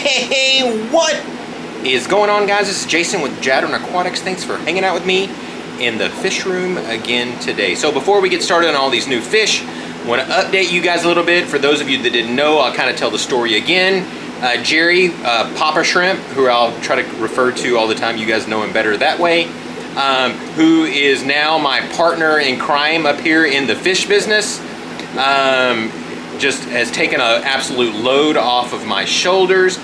Hey, what is going on, guys? This is Jason with Jadren Aquatics. Thanks for hanging out with me in the fish room again today. So before we get started on all these new fish, I want to update you guys a little bit. For those of you that didn't know, I'll kind of tell the story again. Jerry, Papa Shrimp, who I'll try to refer to all the time, you guys know him better that way, who is now my partner in crime up here in the fish business, just has taken an absolute load off of my shoulders.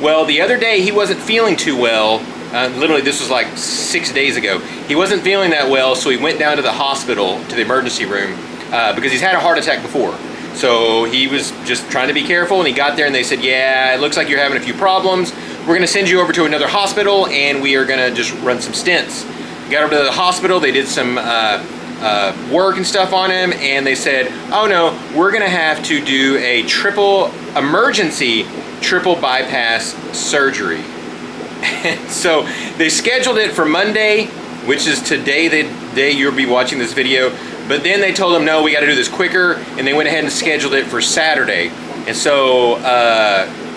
Well, the other day he wasn't feeling too well. Literally, this was like 6 days ago. He wasn't feeling that well, so he went down to the hospital, to the emergency room, because he's had a heart attack before. So he was just trying to be careful, and he got there and they said, yeah, it looks like you're having a few problems. We're gonna send you over to another hospital and we are gonna just run some stents. Got over to the hospital, they did some work and stuff on him, and they said, oh no, we're gonna have to do a emergency triple bypass surgery. And so they scheduled it for Monday, which is today, the day you'll be watching this video. But then they told them, no, we got to do this quicker, and they went ahead and scheduled it for Saturday. And so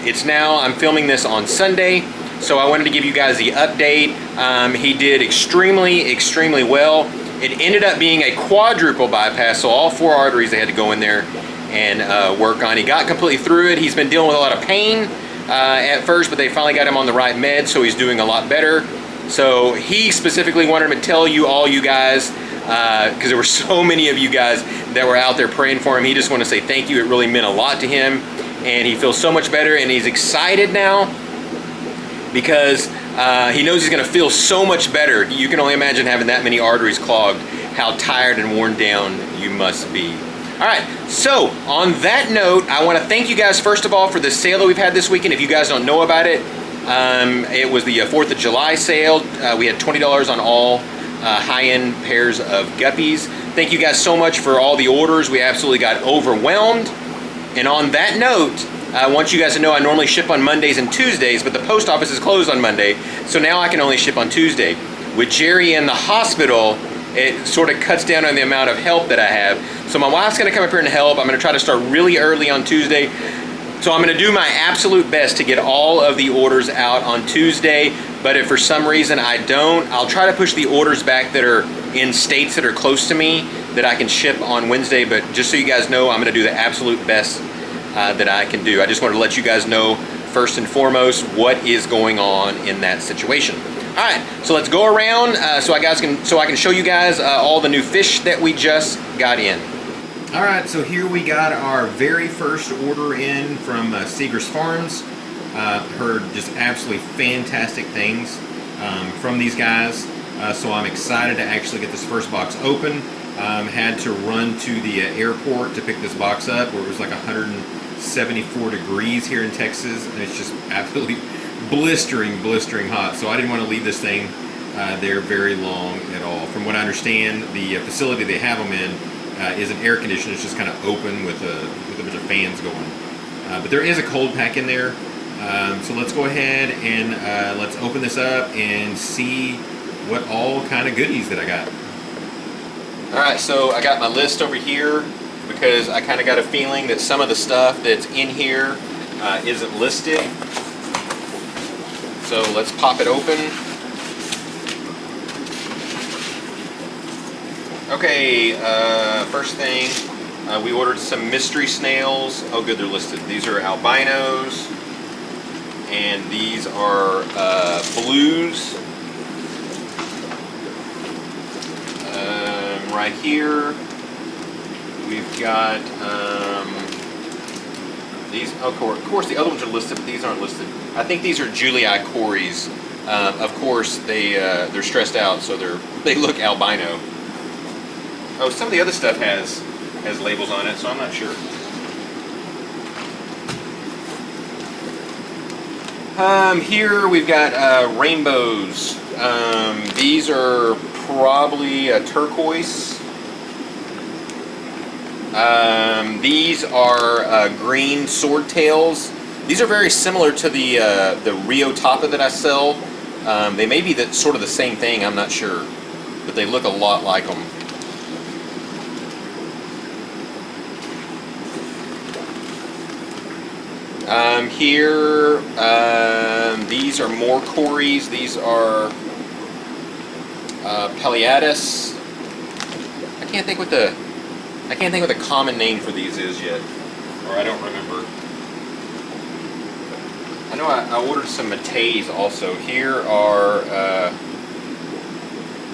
it's now, I'm filming this on Sunday, so I wanted to give you guys the update. He did extremely well. It ended up being a quadruple bypass, so all 4 arteries they had to go in there and work on. He got completely through it. He's been dealing with a lot of pain at first, but they finally got him on the right meds, so he's doing a lot better. So he specifically wanted me to tell you, all you guys, because there were so many of you guys that were out there praying for him. He just wanted to say thank you. It really meant a lot to him, and he feels so much better, and he's excited now because he knows he's going to feel so much better. You can only imagine having that many arteries clogged, how tired and worn down you must be. All right, so on that note, I want to thank you guys first of all for the sale that we've had this weekend. If you guys don't know about it, it was the 4th of July sale. We had $20 on all high-end pairs of guppies. Thank you guys so much for all the orders. We absolutely got overwhelmed. And on that note, I want you guys to know I normally ship on Mondays and Tuesdays, but the post office is closed on Monday, so now I can only ship on Tuesday. With Jerry in the hospital, it sort of cuts down on the amount of help that I have. So my wife's gonna come up here and help. I'm gonna try to start really early on Tuesday. So I'm gonna do my absolute best to get all of the orders out on Tuesday, but if for some reason I don't, I'll try to push the orders back that are in states that are close to me that I can ship on Wednesday. But just so you guys know, I'm gonna do the absolute best that I can do. I just wanted to let you guys know first and foremost what is going on in that situation. All right, so let's go around so I can show you guys all the new fish that we just got in. All right, so here we got our very first order in from Segrest Farms. Heard just absolutely fantastic things from these guys. So I'm excited to actually get this first box open. Had to run to the airport to pick this box up where it was like 174 degrees here in Texas, and it's just absolutely blistering hot. So I didn't want to leave this thing there very long at all. From what I understand, the facility they have them in isn't air conditioned. It's just kind of open with a bunch of fans going. But there is a cold pack in there. So let's go ahead and let's open this up and see what all kind of goodies that I got. All right, so I got my list over here because I kind of got a feeling that some of the stuff that's in here isn't listed. So let's pop it open. Okay, first thing, we ordered some mystery snails. Oh good, they're listed. These are albinos, and these are blues. Right here, we've got these. Oh, of course, the other ones are listed, but these aren't listed. I think these are Julii cories. Of course, they're stressed out, so they look albino. Oh, some of the other stuff has labels on it, so I'm not sure. Here we've got rainbows. These are probably a turquoise. These are green swordtails. These are very similar to the Rio Tapa that I sell. They may be sort of the same thing, I'm not sure, but they look a lot like them. Here, these are more cories. These are Paliatus. I can't think what the common name for these is yet, or I don't remember. I know I ordered some Mateys also. Here are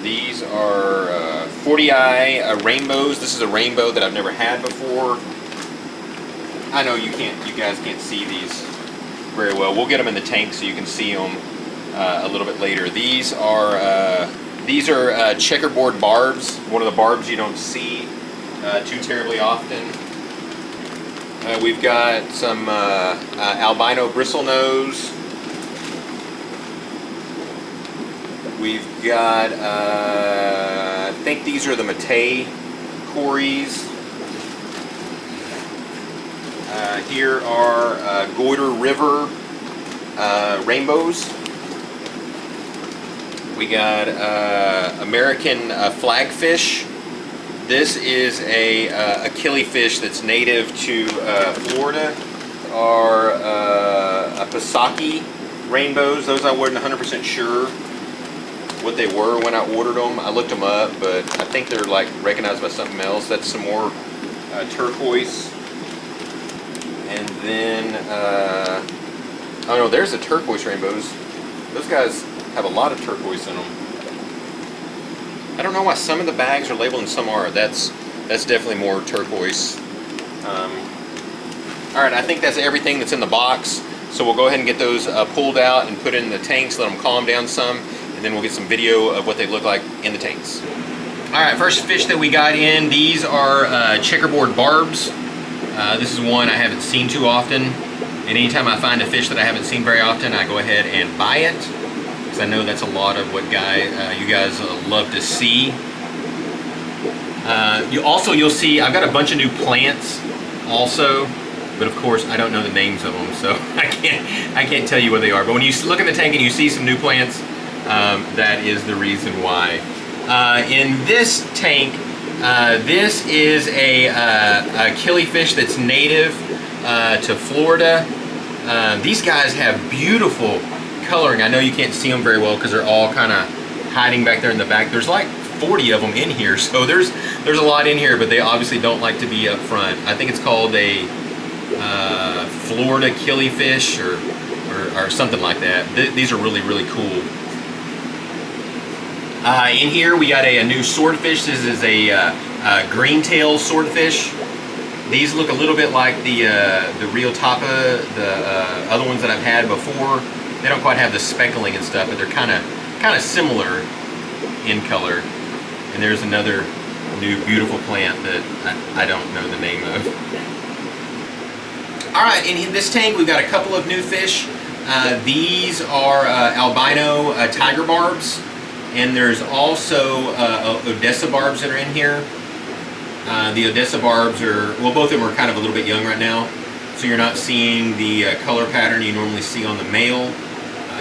these are 40i rainbows. This is a rainbow that I've never had before. I know you guys can't see these very well. We'll get them in the tank so you can see them a little bit later. These are Checkerboard Barbs, one of the barbs you don't see too terribly often. We've got some Albino bristlenose. We've got, I think these are the Matei cories. Here are Goiter River Rainbows. We got American Flagfish. This is a killifish that's native to Florida. Are Pasaki Rainbows. Those I wasn't 100% sure what they were when I ordered them. I looked them up, but I think they're like recognized by something else. That's some more turquoise. And then, oh no, there's the Turquoise Rainbows. Those guys have a lot of turquoise in them. I don't know why some of the bags are labeled and some are. That's definitely more turquoise. Alright, I think that's everything that's in the box. So we'll go ahead and get those pulled out and put in the tanks, let them calm down some, and then we'll get some video of what they look like in the tanks. Alright, first fish that we got in, these are Checkerboard Barbs. This is one I haven't seen too often, and anytime I find a fish that I haven't seen very often, I go ahead and buy it, because I know that's a lot of what you guys love to see. You'll see I've got a bunch of new plants also, but of course I don't know the names of them, so I can't tell you what they are. But when you look in the tank and you see some new plants, that is the reason why. In this tank, this is a killifish that's native to Florida. These guys have beautiful coloring. I know you can't see them very well because they're all kind of hiding back there in the back. There's like 40 of them in here, so there's a lot in here, but they obviously don't like to be up front. I think it's called a Florida killifish or something like that. These are really, really cool. In here we got a new swordfish. This is a green-tailed swordfish. These look a little bit like the Rio Tapa, the other ones that I've had before. They don't quite have the speckling and stuff, but they're kind of similar in color. And there's another new beautiful plant that I don't know the name of. All right, in this tank we've got a couple of new fish. These are albino tiger barbs. And there's also Odessa Barbs that are in here. The Odessa Barbs are, well, both of them are kind of a little bit young right now, so you're not seeing the color pattern you normally see on the male,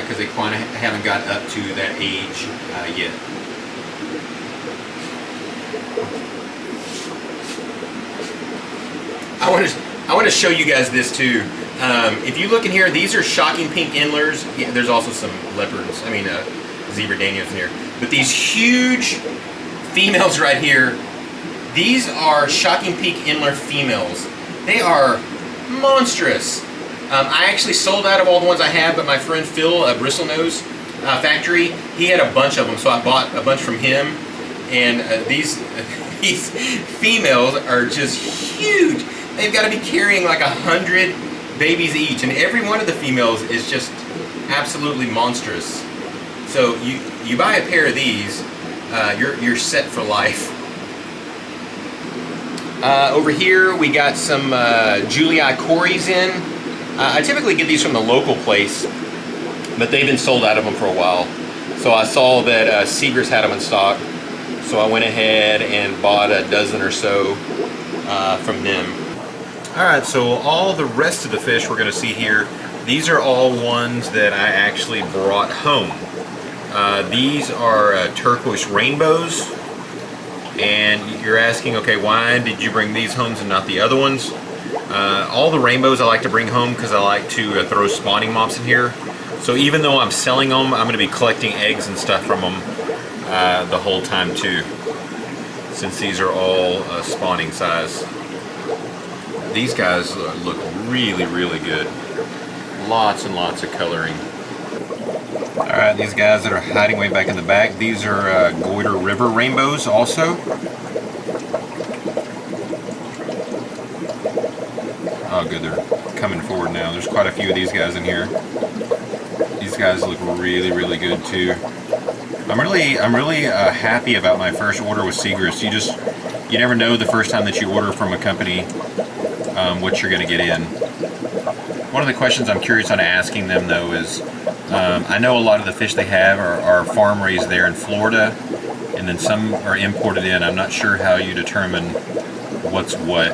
because they kind of haven't got up to that age yet. I want to show you guys this too. If you look in here, these are shocking pink endlers. Yeah, there's also some leopards. I mean, zebra danios in here. But these huge females right here, these are shocking pink endler females. They are monstrous. I actually sold out of all the ones I had, but my friend Phil, a Bristlenose factory, he had a bunch of them, so I bought a bunch from him. And these females are just huge. They've got to be carrying like 100 babies each, and every one of the females is just absolutely monstrous. So you buy a pair of these, you're set for life. Over here we got some Julii cories in. I typically get these from the local place, but they've been sold out of them for a while. So I saw that Segrest had them in stock, so I went ahead and bought a dozen or so from them. Alright, so all the rest of the fish we're going to see here, these are all ones that I actually brought home. These are Turquoise Rainbows, and you're asking, okay, why did you bring these home and not the other ones? All the rainbows I like to bring home because I like to throw spawning mops in here. So even though I'm selling them, I'm going to be collecting eggs and stuff from them the whole time too, since these are all spawning size. These guys look really, really good. Lots and lots of coloring. Alright, these guys that are hiding way back in the back, these are Goiter River Rainbows also. Oh good, they're coming forward now. There's quite a few of these guys in here. These guys look really, really good too. I'm really happy about my first order with Segrest. You never know the first time that you order from a company what you're going to get in. One of the questions I'm curious on asking them though is, I know a lot of the fish they have are farm raised there in Florida, and then some are imported in. I'm not sure how you determine what's what.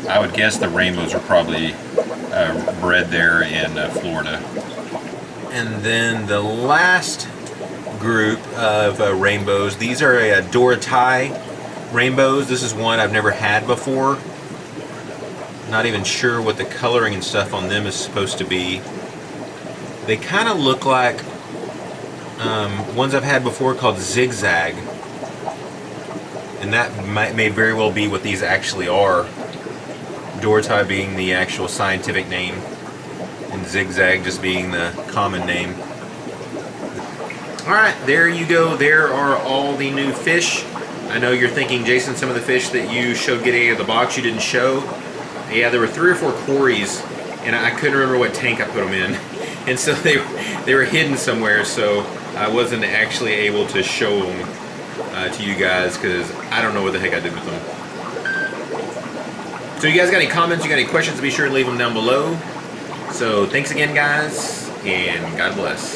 I would guess the rainbows are probably bred there in Florida. And then the last group of rainbows, these are a Dora rainbows. This is one I've never had before. Not even sure what the coloring and stuff on them is supposed to be. They kind of look like ones I've had before called Zigzag, and that may very well be what these actually are. Dora being the actual scientific name, and Zigzag just being the common name. Alright, there you go. There are all the new fish. I know you're thinking, Jason, some of the fish that you showed getting out of the box you didn't show. Yeah, there were 3 or 4 quarries, and I couldn't remember what tank I put them in. And so they were hidden somewhere, so I wasn't actually able to show them to you guys because I don't know what the heck I did with them. So you guys got any comments, you got any questions, be sure to leave them down below. So thanks again, guys, and God bless.